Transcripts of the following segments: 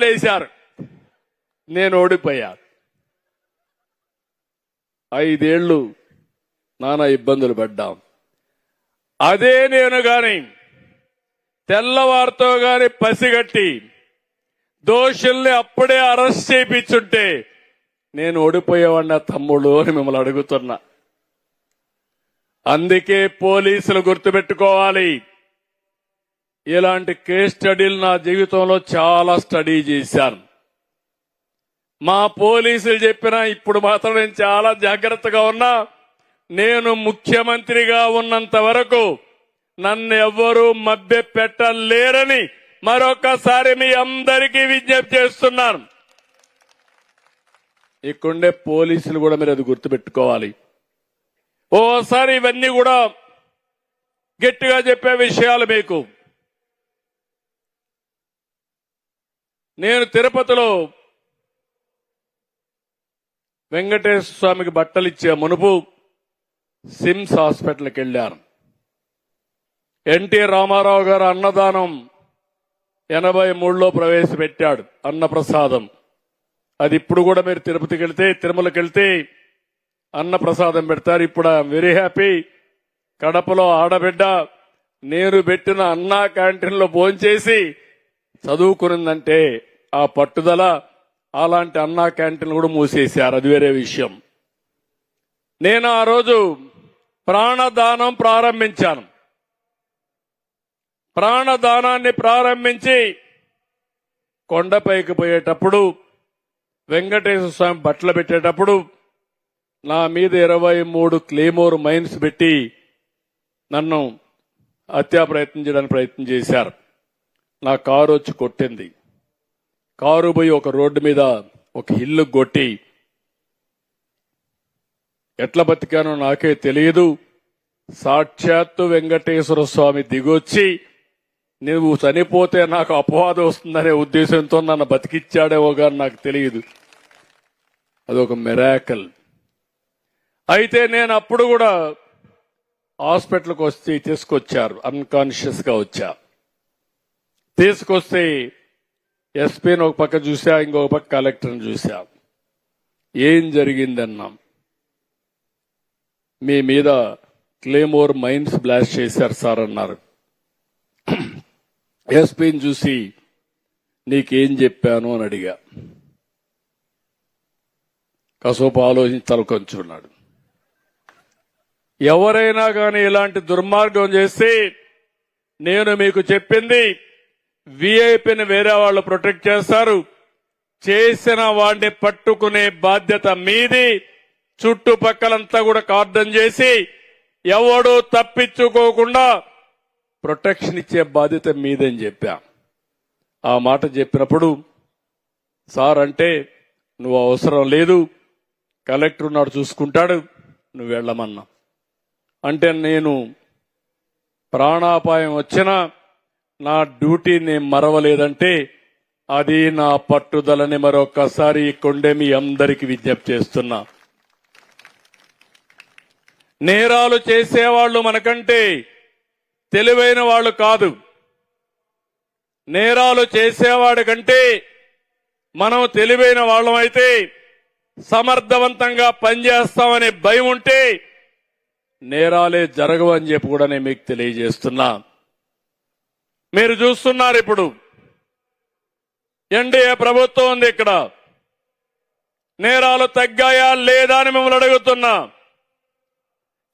ఓట్లేశారు, నేను ఓడిపోయా. 5 ఏళ్లు నానా ఇబ్బందులు పడ్డాం. అదే నేను గాని తెల్లవారితో గాని పసిగట్టి దోషుల్ని అప్పుడే అరెస్ట్ చేయించుంటే నేను ఓడిపోయేవాడినా తమ్ముడు అని మిమ్మల్ని అడుగుతున్నా. అందుకే పోలీసులు గుర్తుపెట్టుకోవాలి, ఇలాంటి కేస్ స్టడీలు నా జీవితంలో చాలా స్టడీ చేశాను. మా పోలీసులు చెప్పినా ఇప్పుడు మాత్రం నేను చాలా జాగ్రత్తగా ఉన్నా. నేను ముఖ్యమంత్రిగా ఉన్నంత వరకు నన్ను ఎవ్వరూ మభ్య పెట్టలేరని మరొకసారి మీ అందరికీ విజ్ఞప్తి చేస్తున్నాను. ఇక్కడుండే పోలీసులు కూడా మీరు అది గుర్తుపెట్టుకోవాలి. ఓసారి ఇవన్నీ కూడా గట్టిగా చెప్పే విషయాలు మీకు. నేను తిరుపతిలో వెంకటేశ్వర స్వామికి బట్టలు ఇచ్చే మునుపు సిమ్స్ హాస్పిటల్కి వెళ్ళాను. ఎన్టీ రామారావు గారు అన్నదానం 83లో ప్రవేశపెట్టాడు, అన్నప్రసాదం. అది ఇప్పుడు కూడా మీరు తిరుపతికి వెళ్తే, తిరుమలకి వెళ్తే అన్నప్రసాదం పెడతారు. ఇప్పుడు ఐఎమ్ వెరీ హ్యాపీ. కడపలో ఆడబిడ్డ నేను పెట్టిన అన్నా క్యాంటీన్లో భోంచేసి చదువుకునిందంటే ఆ పట్టుదల. అలాంటి అన్నా క్యాంటీన్లు కూడా మూసేశారు, అది వేరే విషయం. నేను ఆ రోజు ప్రాణదానం ప్రారంభించాను. ప్రాణదానాన్ని ప్రారంభించి కొండపైకి పోయేటప్పుడు వెంకటేశ్వర స్వామి బట్టలు పెట్టేటప్పుడు నా మీద 23 క్లేమోర్ మైన్స్ పెట్టి నన్ను హత్యా ప్రయత్నం చేయడానికి ప్రయత్నం చేశారు. నా కారు వచ్చి కొట్టింది. కారు పోయి ఒక రోడ్డు మీద ఒక ఇల్లు కొట్టి ఎట్లా బతికానో నాకే తెలియదు. సాక్షాత్తు వెంకటేశ్వర స్వామి దిగొచ్చి నువ్వు చనిపోతే నాకు అపవాదం వస్తుందనే ఉద్దేశంతో నన్ను బతికిచ్చాడేవో గాని నాకు తెలియదు. అదొక మిరాకల్. అయితే నేను అప్పుడు కూడా హాస్పిటల్కి వచ్చి తీసుకొచ్చారు, అన్కాన్షియస్ గా వచ్చా. తీసుకొస్తే ఎస్పీని ఒక పక్క చూసా, ఇంకొక పక్క కలెక్టర్ని చూసా. ఏం జరిగిందన్నాం. మీ మీద క్లేమోర్ మైన్స్ బ్లాస్ట్ చేశారు సార్ అన్నారు. ఎస్పీని చూసి నీకేం చెప్పాను అని అడిగా. కాసేపు ఆలోచించి తలకొంచున్నాడు. ఎవరైనా కానీ ఇలాంటి దుర్మార్గం చేస్తే నేను మీకు చెప్పింది, విఐపిని వేరే వాళ్ళు ప్రొటెక్ట్ చేస్తారు, చేసిన వాడిని పట్టుకునే బాధ్యత మీది. చుట్టుపక్కలంతా కూడా కార్డన్ చేసి ఎవడూ తప్పించుకోకుండా ప్రొటెక్షన్ ఇచ్చే బాధ్యత మీదని చెప్పా. ఆ మాట చెప్పినప్పుడు సార్ అంటే నువ్వు అవసరం లేదు, కలెక్టర్ ఉన్నాడు చూసుకుంటాడు, నువ్వు వెళ్ళమన్నా. అంటే నేను ప్రాణాపాయం వచ్చినా నా డ్యూటీని మరవలేదంటే అది నా పట్టుదలని మరొకసారి ఇక్కడే మీ అందరికీ విజ్ఞప్తి చేస్తున్నా. నేరాలు చేసేవాళ్లు మనకంటే తెలివైన వాళ్ళు కాదు. నేరాలు చేసేవాడి కంటే మనం తెలివైన వాళ్ళమైతే సమర్థవంతంగా పనిచేస్తామనే భయం ఉంటే నేరాలే జరగవని చెప్పి కూడా నేను మీకు తెలియజేస్తున్నా. మీరు చూస్తున్నారు ఇప్పుడు ఎన్డీఏ ప్రభుత్వం ఉంది. ఇక్కడ నేరాలు తగ్గాయా లేదా అని మిమ్మల్ని అడుగుతున్నా.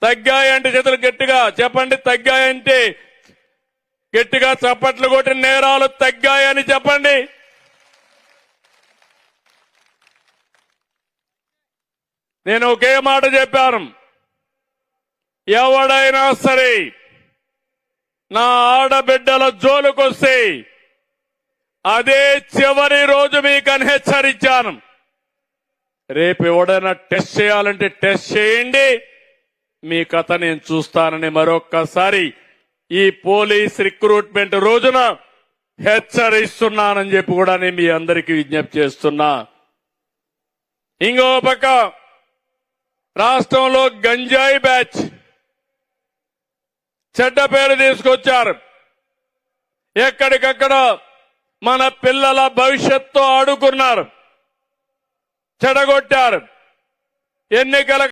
తగ్గాయంటే చేతులు గట్టిగా చెప్పండి. తగ్గాయంటే గట్టిగా చప్పట్లు కొట్టి నేరాలు తగ్గాయని చెప్పండి. నేను ఒకే మాట చెప్పాను, ఎవడైనా సరే నా ఆడబిడ్డల జోలుకొస్తే అదే చివరి రోజు మీకని హెచ్చరించాను. రేపు ఎవడైనా టెస్ట్ చేయాలంటే టెస్ట్ చేయండి, మీ కథ నేను చూస్తానని మరొక్కసారి ఈ పోలీస్ రిక్రూట్మెంట్ రోజున హెచ్చరిస్తున్నానని చెప్పి కూడా నేను మీ అందరికీ విజ్ఞప్తి చేస్తున్నా. ఇంకో పక్క రాష్ట్రంలో గంజాయి బ్యాచ్ చెడ్డ పేరు తీసుకొచ్చారు. ఎక్కడికక్కడ మన పిల్లల భవిష్యత్తు ఆడుకున్నారు, చెడగొట్టారు. ఎన్నికల